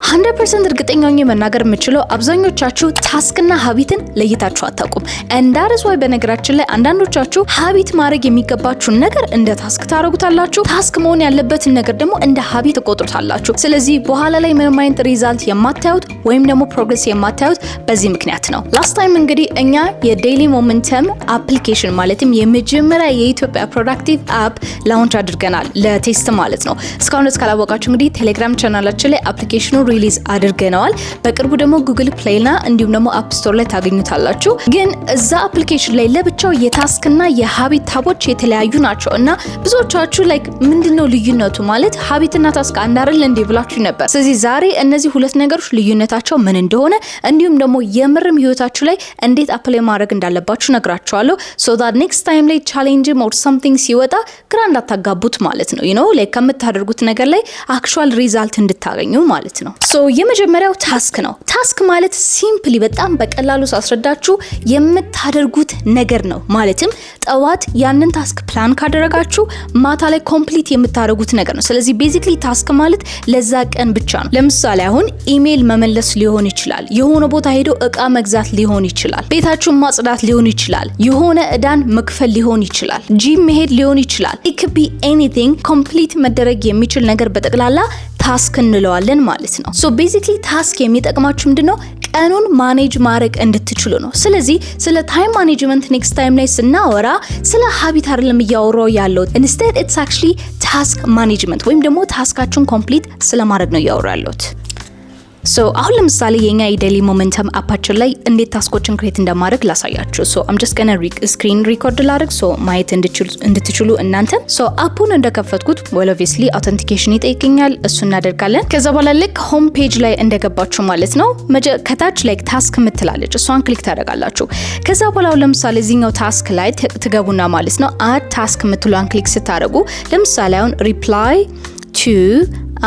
100% እርግጠኛ ሆኜ መናገር የምችለው አብዛኞቻችሁ ታስክና ሀቢትን ለይታችሁ አታውቁም። and that is why በነገራችን ላይ አንዳንዶቻችሁ ሀቢት ማድረግ የሚገባችሁን ነገር እንደ ታስክ ታረጉታላችሁ፣ ታስክ መሆን ያለበትን ነገር ደግሞ እንደ ሀቢት ትቆጥሩታላችሁ። ስለዚህ በኋላ ላይ ምንም አይነት ሪዛልት የማታዩት ወይም ደግሞ ፕሮግሬስ የማታዩት በዚህ ምክንያት ነው። ላስት ታይም እንግዲህ እኛ የዴይሊ ሞመንተም አፕሊኬሽን ማለትም የመጀመሪያ የኢትዮጵያ ፕሮዳክቲቭ አፕ ላውንች አድርገናል ለቴስት ማለት ነው። እስካሁን እስካላወቃችሁ እንግዲህ ቴሌግራም ቻናላችን ላይ አፕሊኬሽኑ ሪሊዝ አድርገናል። በቅርቡ ደግሞ ጉግል ፕሌይና እንዲሁም ደግሞ አፕ ስቶር ላይ ታገኙታላችሁ። ግን እዛ አፕሊኬሽን ላይ ለብቻው የታስክና የሀቢት ታቦች የተለያዩ ናቸው እና ብዙዎቻችሁ ላይክ ምንድነው ልዩነቱ ማለት ሀቢትና ታስክ አንድ አይደል እንዴ ብላችሁ ነበር። ስለዚህ ዛሬ እነዚህ ሁለት ነገሮች ልዩነታቸው ምን እንደሆነ እንዲሁም ደግሞ የምርም ህይወታችሁ ላይ እንዴት አፕላይ ማድረግ እንዳለባችሁ ነግራችኋለሁ። so that next time ላይ challenge or something ሲወጣ ግራ እንዳታጋቡት ማለት ነው። you know like ከምታደርጉት ነገር ላይ actual result እንድታገኙ ማለት ነው። so የመጀመሪያው ታስክ ነው። ታስክ ማለት ሲምፕሊ በጣም በቀላሉ ሳስረዳችሁ የምታደርጉት ነገር ነው። ማለትም ጠዋት ያንን ታስክ ፕላን ካደረጋችሁ ማታ ላይ ኮምፕሊት የምታደርጉት ነገር ነው። ስለዚህ ቤዚክሊ ታስክ ማለት ለዛ ቀን ብቻ ነው። ለምሳሌ አሁን ኢሜል መመለስ ሊሆን ይችላል፣ የሆነ ቦታ ሄዶ እቃ መግዛት ሊሆን ይችላል፣ ቤታችሁን ማጽዳት ሊሆን ይችላል፣ የሆነ እዳን መክፈል ሊሆን ይችላል፣ ጂም መሄድ ሊሆን ይችላል። it could be anything ኮምፕሊት መደረግ የሚችል ነገር በጠቅላላ ታስክ እንለዋለን ማለት ነው። ሶ ቤዚክሊ ታስክ የሚጠቅማችሁ ምንድነው? ቀኑን ማኔጅ ማድረግ እንድትችሉ ነው። ስለዚህ ስለ ታይም ማኔጅመንት ኔክስት ታይም ላይ ስናወራ ስለ ሀቢት አይደለም እያወራው ያለው። instead it's actually ታስክ ማኔጅመንት ወይም ደግሞ ታስካችሁን ኮምፕሊት ስለማድረግ ነው እያወራው ያለሁት። ሶ አሁን ለምሳሌ የኛ የዴይሊ ሞመንተም አፓችን ላይ እንዴት ታስኮችን ክሬት እንደማድረግ ላሳያችሁ። ሶ I'm just gonna ስክሪን ሪኮርድ ላድርግ ሶ ማየት እንድትችሉ እናንተ። ሶ አፑን እንደከፈትኩት well obviously authentication ይጠይቀኛል፣ እሱ እናደርጋለን። ከዛ በኋላ ልክ ሆም ፔጅ ላይ እንደገባችሁ ማለት ነው ከታች ላይ ታስክ ምትላለች እሷን ክሊክ ታደርጋላችሁ። ከዛ በኋላ ለምሳሌ እዚህኛው ታስክ ላይ ትገቡና ማለት ነው አድ ታስክ ምትሏን ክሊክ ስታደርጉ ለምሳሌ አሁን reply to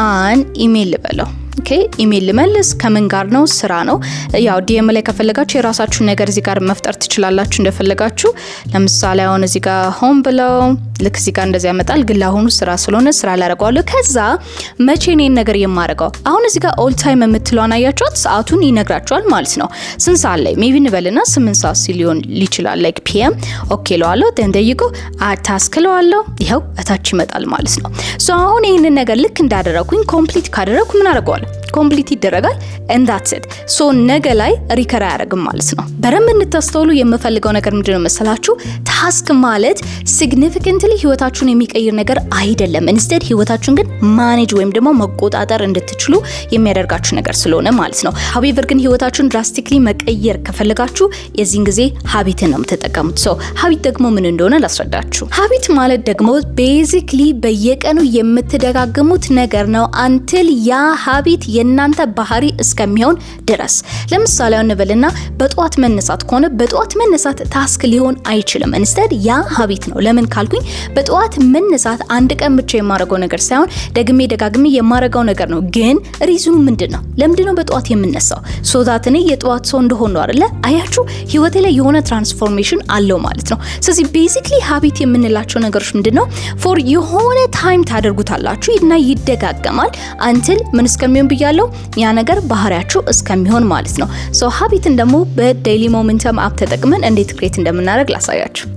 an email ልበለው። ኦኬ ኢሜል ልመልስ ከምን ጋር ነው? ስራ ነው። ያው ዲኤም ላይ ከፈለጋችሁ የራሳችሁን ነገር እዚህ ጋር መፍጠር ትችላላችሁ እንደፈለጋችሁ። ለምሳሌ አሁን እዚህ ጋር ሆም ብለው ልክ እዚህ ጋር እንደዚህ ያመጣል። ግን ለአሁኑ ስራ ስለሆነ ስራ ላደርገዋለሁ። ከዛ መቼ ነው ነገር የማደርገው? አሁን እዚህ ጋር ኦል ታይም የምትለውን አያችኋት? ሰዓቱን ይነግራችኋል ማለት ነው። ስንት ሰዓት ላይ ሜቢ እንበልና 8 ሰዓት ሲሊዮን ይችላል ላይክ ፒኤም። ኦኬ ለዋለሁ ደንደይቆ ታስክ ለዋለሁ። ይሄው እታች ይመጣል ማለት ነው። ሶ አሁን ይሄንን ነገር ልክ እንዳደረኩኝ ኮምፕሊት ካደረኩ ምን አደርገዋለሁ? ኮምፕሊት ይደረጋል and that's it። ሶ ነገ ላይ ሪከር አያደርግም ማለት ነው። በረም እንድታስተውሉ የምፈልገው ነገር ምንድነው መሰላችሁ? ታስክ ማለት significantly ህይወታችሁን የሚቀይር ነገር አይደለም። instead ህይወታችሁን ግን ማኔጅ ወይም ደግሞ መቆጣጠር እንድትችሉ የሚያደርጋችሁ ነገር ስለሆነ ማለት ነው። however ግን ህይወታችሁን ድራስቲክሊ መቀየር ከፈለጋችሁ የዚህን ጊዜ ሀቢትን ነው የምትጠቀሙት። ሶ ሀቢት ደግሞ ምን እንደሆነ ላስረዳችሁ። ሀቢት ማለት ደግሞ ቤዚክሊ በየቀኑ የምትደጋግሙት ነገር ነው until ያ ሀቢት የናንተ ባህሪ እስከሚሆን ድረስ። ለምሳሌ እንበልና በጧት መነሳት ከሆነ በጧት መነሳት ታስክ ሊሆን አይችልም። instead ያ ሀቢት ነው። ለምን ካልኩኝ በጧት መነሳት አንድ ቀን ብቻ የማረጋው ነገር ሳይሆን ደጋግሜ የማረጋው ነገር ነው። ግን ሪዝኑ ምንድነው? ለምንድነው በጧት የምነሳው? ሶ ዛት እኔ የጧት ሰው እንደሆነ ነው አይደለ? አያችሁ ህይወቴ ላይ የሆነ ትራንስፎርሜሽን አለው ማለት ነው። ስለዚህ ቤዚክሊ ሀቢት የምንላቸው ነገሮች ምንድነው? ፎር የሆነ ታይም ታደርጉታላችሁ እና ይደጋገማል አንትል ምን እስከሚሆን ብያለው ያ ነገር ባህሪያችሁ እስከሚሆን ማለት ነው። ሶ ሀቢትን ደግሞ በዴይሊ ሞመንተም አፕ ተጠቅመን እንዴት ክሬት እንደምናደርግ ላሳያችሁ።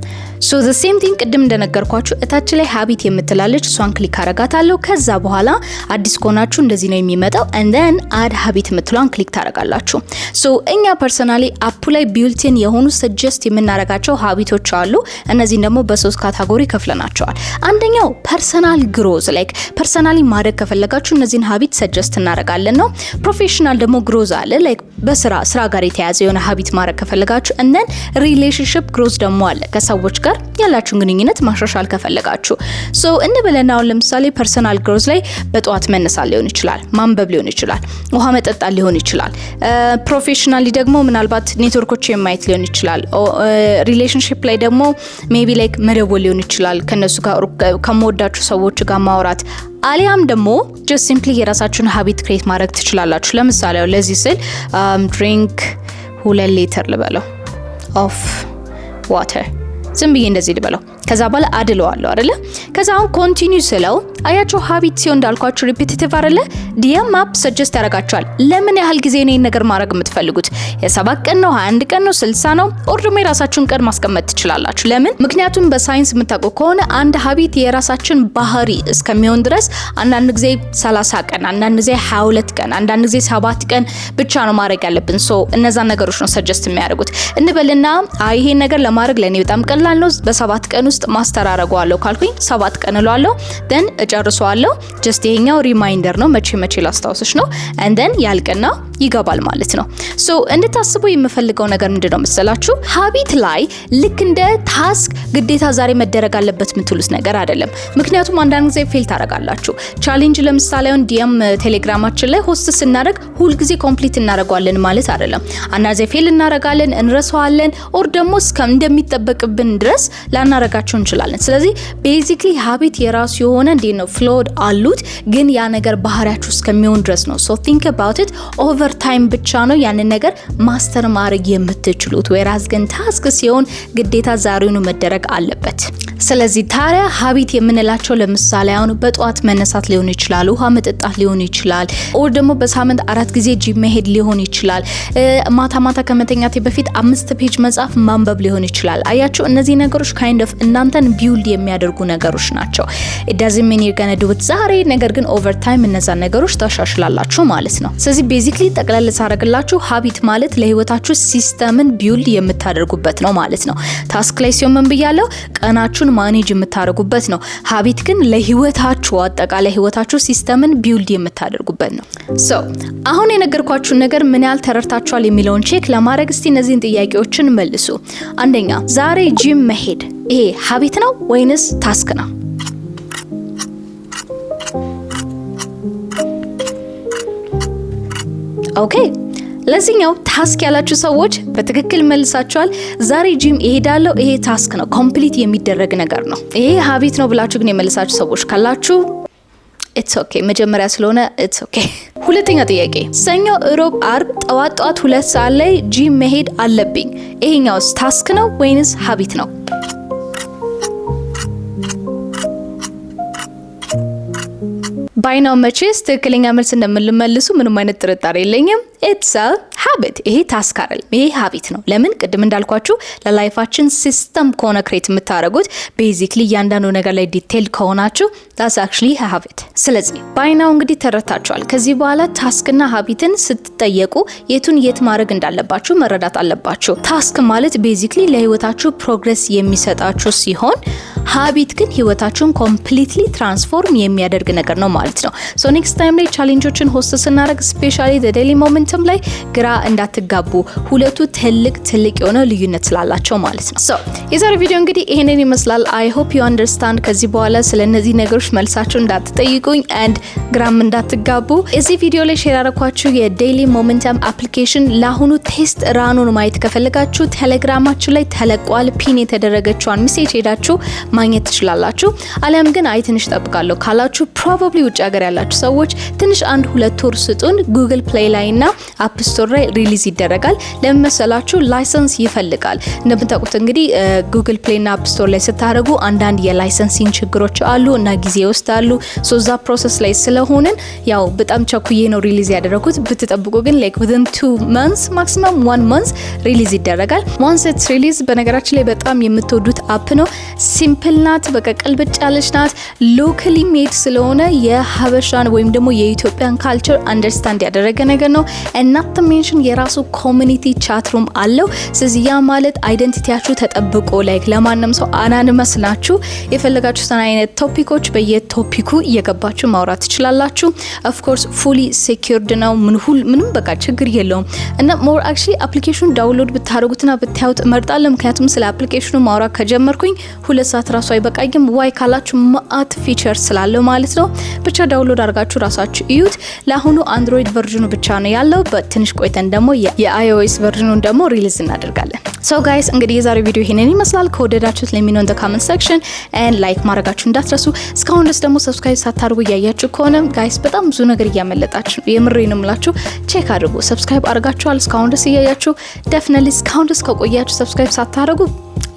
ሶ the same thing ቅድም እንደነገርኳችሁ እታች ላይ ሀቢት የምትላለች እሷን ክሊክ አረጋታለሁ። ከዛ በኋላ አዲስ ከሆናችሁ እንደዚህ ነው የሚመጣው and then add habit የምትሏን ክሊክ ታረጋላችሁ። ሶ እኛ ፐርሰናሊ አፑ ላይ ቢልቲን የሆኑ ሰጀስት የምናረጋቸው ሀቢቶች አሉ። እነዚህን ደግሞ በሶስት ካታጎሪ ከፍለናቸዋል። አንደኛው ፐርሰናል ግሮዝ ላይክ ፐርሰናሊ ማድረግ ከፈለጋችሁ እነዚህን ሀቢት ሰጀስት እናረጋለን ነው። ፕሮፌሽናል ደግሞ ግሮዝ አለ ላይክ በስራ ጋር የተያዘ የሆነ ሀቢት ማድረግ ከፈለጋችሁ and then ሪሌሽንሺፕ ግሮዝ ደግሞ አለ ከሰዎች ጋር ያላችሁን ግንኙነት ማሻሻል ከፈለጋችሁ። ሶ እንበለናው ለምሳሌ ፐርሰናል ግሮዝ ላይ በጧት መነሳት ሊሆን ይችላል፣ ማንበብ ሊሆን ይችላል፣ ውሃ መጠጣት ሊሆን ይችላል። ፕሮፌሽናሊ ደግሞ ምናልባት ኔትወርኮች የማየት ሊሆን ይችላል። ሪሌሽንሺፕ ላይ ደግሞ ሜቢ ላይክ መደወል ሊሆን ይችላል፣ ከነሱ ጋር ከመወዳችሁ ሰዎች ጋር ማውራት አሊያም ደግሞ just simply የራሳችሁን ሀቢት ክሬት ማድረግ ትችላላችሁ። ለምሳሌ ለዚህ ስል ድሪንክ 2 ሊትር ልበለው ኦፍ ዋተር ዝም ብዬ እንደዚህ ልበለው ከዛ በኋላ አድለዋለሁ አይደለ? ከዛ አሁን ኮንቲኒው ስለው አያችሁ ሀቢት ሲሆን እንዳልኳችሁ ሪፒቲቲቭ አይደለ? ዲኤም አፕ ሰጀስት ያደርጋችኋል። ለምን ያህል ጊዜ ነው ይሄን ነገር ማድረግ የምትፈልጉት? የ7 ቀን ነው፣ 21 ቀን ነው፣ 60 ነው? ኦር ደግሞ የራሳችሁን ቀን ማስቀመጥ ትችላላችሁ። ለምን? ምክንያቱም በሳይንስ የምታውቁ ከሆነ አንድ ሀቢት የራሳችን ባህሪ እስከሚሆን ድረስ አንዳንድ ጊዜ 30 ቀን፣ አንዳንድ ጊዜ 22 ቀን፣ አንዳንድ ጊዜ 7 ቀን ብቻ ነው ማድረግ ያለብን። ሶ እነዛን ነገሮች ነው ሰጀስት የሚያደርጉት። እንበልና ይሄን ነገር ለማድረግ ለኔ በጣም ቀላል ነው፣ በ7 ቀን ውስጥ ማስተር አደርገዋለሁ ካልኩኝ 7 ቀን እላለሁ፣ then እጨርሰዋለሁ። ጀስት ይሄኛው ሪማይንደር ነው፣ መቼ ላስታውስሽ ነው። and then ያልቅና ይገባል ማለት ነው። ሶ እንድታስቡ የምፈልገው ነገር ምንድነው መሰላችሁ? ሀቢት ላይ ልክ እንደ ታስክ ግዴታ ዛሬ መደረግ አለበት የምትሉት ነገር አይደለም። ምክንያቱም አንዳንድ ጊዜ ፌል ታደርጋላችሁ። ቻሌንጅ ለምሳሌ አሁን ዲኤም ቴሌግራማችን ላይ ሆስት ስናደርግ ሁል ጊዜ ኮምፕሊት እናደርጋለን ማለት አይደለም። አንዳንድ ጊዜ ፌል እናደርጋለን፣ እንረሳዋለን፣ ኦር ደግሞ እንደሚጠበቅብን ድረስ ላናረጋቸው እንችላለን። ስለዚህ ቤዚክሊ ሀቢት የራሱ የሆነ እንዴት ነው ፍሎድ አሉት፣ ግን ያ ነገር ባህሪያችሁ እስከሚሆን ድረስ ነው። ሶ ቲንክ አባውት ኢት ኦቨር ታይም ብቻ ነው ያንን ነገር ማስተር ማድረግ የምትችሉት። ወይራስ ግን ታስክ ሲሆን ግዴታ ዛሬውኑ መደረግ አለበት። ስለዚህ ታዲያ ሀቢት የምንላቸው ለምሳሌ አሁን በጧት መነሳት ሊሆን ይችላል፣ ውሃ መጠጣት ሊሆን ይችላል፣ ኦር ደግሞ በሳምንት 4 ጊዜ ጂም መሄድ ሊሆን ይችላል፣ ማታ ከመተኛቴ በፊት 5 ፔጅ መጻፍ ማንበብ ሊሆን ይችላል። አያችሁ እነዚህ ነገሮች ካይንድ ኦፍ እናንተን ቢውልድ የሚያደርጉ ነገሮች ናቸው። it doesn't mean you're going to do it ዛሬ፣ ነገር ግን ኦቨር ታይም እነዛ ነገሮች ታሻሽላላችሁ ማለት ነው። ስለዚህ ቤዚክሊ ጠቅላላ ሳረግላችሁ ሀቢት ማለት ለህይወታችሁ ሲስተምን ቢውልድ የምታደርጉበት ነው ማለት ነው። ታስክ ላይ ሲሆን ምን ብያለሁ? ቀናችሁን ማኔጅ የምታደርጉበት ነው። ሀቢት ግን ለህይወታችሁ አጠቃላይ ህይወታችሁ ሲስተምን ቢውልድ የምታደርጉበት ነው። ሶ አሁን የነገርኳችሁን ነገር ምን ያህል ተረድታችኋል የሚለውን ቼክ ለማድረግ እስቲ እነዚህን ጥያቄዎችን መልሱ። አንደኛ፣ ዛሬ ጂም መሄድ ይሄ ሀቢት ነው ወይንስ ታስክ ነው? ኦኬ፣ ለዚህኛው ታስክ ያላችሁ ሰዎች በትክክል መልሳችኋል። ዛሬ ጂም እሄዳለሁ፣ ይሄ ታስክ ነው፣ ኮምፕሊት የሚደረግ ነገር ነው። ይሄ ሀቢት ነው ብላችሁ ግን የመልሳችሁ ሰዎች ካላችሁ ኢትስ ኦኬ፣ መጀመሪያ ስለሆነ ኢትስ ኦኬ። ሁለተኛ ጥያቄ፣ ሰኞ፣ እሮብ፣ አርብ ጠዋት 2 ሰዓት ላይ ጂም መሄድ አለብኝ። ይሄኛውስ ታስክ ነው ወይንስ ሀቢት ነው? ባይናው መቼስ ትክክለኛ መልስ እንደምንመልሱ ምንም አይነት ጥርጣሬ የለኝም። ኢትስ አ ሀቢት። ይሄ ታስክ አይደለም፣ ይሄ ሀቢት ነው። ለምን? ቅድም እንዳልኳችሁ ለላይፋችን ሲስተም ከሆነ ክሬት የምታደርጉት ቤዚክሊ እያንዳንዱ ነገር ላይ ዲቴል ከሆናችሁ that's actually a habit። ስለዚህ ባይናው እንግዲህ ተረታችኋል። ከዚህ በኋላ ታስክና ሀቢትን ስትጠየቁ የቱን የት ማድረግ እንዳለባችሁ መረዳት አለባችሁ። ታስክ ማለት ቤዚክሊ ለህይወታችሁ ፕሮግረስ የሚሰጣችሁ ሲሆን ሀቢት ግን ህይወታችሁን ኮምፕሊትሊ ትራንስፎርም የሚያደርግ ነገር ነው ማለት ነው። ሶ ኔክስት ታይም ላይ ቻሌንጆችን ሆስት ስናደርግ ስፔሻሊ ዴይሊ ሞመንተም ላይ ግራ እንዳትጋቡ፣ ሁለቱ ትልቅ የሆነ ልዩነት ስላላቸው ማለት ነው። ሶ የዛሬ ቪዲዮ እንግዲህ ይሄንን ይመስላል። አይ ሆፕ ዩ አንደርስታንድ። ከዚህ በኋላ ስለ እነዚህ ነገሮች መልሳችሁ እንዳትጠይቁኝ and ግራም እንዳትጋቡ። እዚህ ቪዲዮ ላይ ሼር አደረኳችሁ የዴይሊ ሞመንተም አፕሊኬሽን ለአሁኑ ቴስት ራኑን ማየት ከፈለጋችሁ ቴሌግራማችን ላይ ተለቋል። ፒን የተደረገችዋን ሜሴጅ ሄዳችሁ ማግኘት ትችላላችሁ። አለም ግን አይ ትንሽ ጠብቃለሁ ካላችሁ ፕሮባብሊ ውጭ ሀገር ያላችሁ ሰዎች ትንሽ 1-2 ወር ስጡን። ጉግል ፕሌይ ላይ እና አፕ ስቶር ላይ ሪሊዝ ይደረጋል። ለምሳላችሁ ላይሰንስ ይፈልጋል። እንደምታውቁት እንግዲህ ጉግል ፕሌይ እና አፕ ስቶር ላይ ስታደርጉ አንዳንድ የላይሰንሲንግ ችግሮች አሉ እና ጊዜ ይወስዳሉ። ሶዛ ፕሮሰስ ላይ ስለሆነን ያው በጣም ቸኩዬ ነው ሪሊዝ ያደረኩት። ብትጠብቁ ግን like within 2 months maximum 1 month ሪሊዝ ይደረጋል። once it's release በነገራችን ላይ በጣም የምትወዱት አፕ ነው። ሲምፕል ናት፣ በቃ ቀልብጭ ያለች ናት። ሎካሊ ሜድ ስለሆነ የሀበሻን ወይም ደግሞ የኢትዮጵያን ካልቸር አንደርስታንድ ያደረገ ነገር ነው። እናት ሜንሽን የራሱ ኮሚኒቲ ቻት ሩም አለው። ስለዚህ ያ ማለት አይደንቲቲያችሁ ተጠብቆ ላይክ ለማንም ሰው አናንመስ ናችሁ የፈለጋችሁትን አይነት ቶፒኮች በየቶፒኩ እየገባችሁ ማውራት ትችላላችሁ። ኦፍ ኮርስ ፉሊ ሴኩርድ ነው። ምንም በቃ ችግር የለውም እና ሞር አክቹሊ አፕሊኬሽኑ ዳውንሎድ ብታደርጉትና ብታዩት እመርጣለሁ። ምክንያቱም ስለ አፕሊኬሽኑ ማውራት ከጀመርኩኝ 2 ሰዓት ራሱ አይበቃኝም። ዋይ ካላችሁ ማአት ፊቸር ስላለው ማለት ነው። ብቻ ዳውንሎድ አድርጋችሁ ራሳችሁ እዩት። ለአሁኑ አንድሮይድ ቨርዥኑ ብቻ ነው ያለው። በትንሽ ቆይተን ደግሞ የአይኦኤስ ቨርዥኑን ደግሞ ሪሊዝ እናደርጋለን። ሶ ጋይስ እንግዲህ የዛሬው ቪዲዮ ይሄንን ይመስላል። ከወደዳችሁት let me know in the comment section and like ማድረጋችሁ እንዳትረሱ። እስካሁን ድረስ ደግሞ ሰብስክራይብ ሳታደርጉ እያያችሁ ከሆነ ጋይስ በጣም ብዙ ነገር እያመለጣችሁ ነው። የምሬንም ምላችሁ ቼክ አድርጉ። ሰብስክራይብ አድርጋችኋል እስካሁን ድረስ እያያችሁ፣ definitely እስካሁን ድረስ ከቆያችሁ ሰብስክራይብ ሳታደርጉ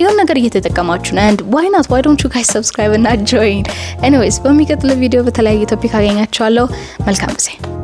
የሆነ ነገር እየተጠቀማችሁ ነው and why don't you guys subscribe and join? Anyways በሚቀጥለው ቪዲዮ በተለያየ ቶፒክ አገኛችኋለሁ። መልካም ጊዜ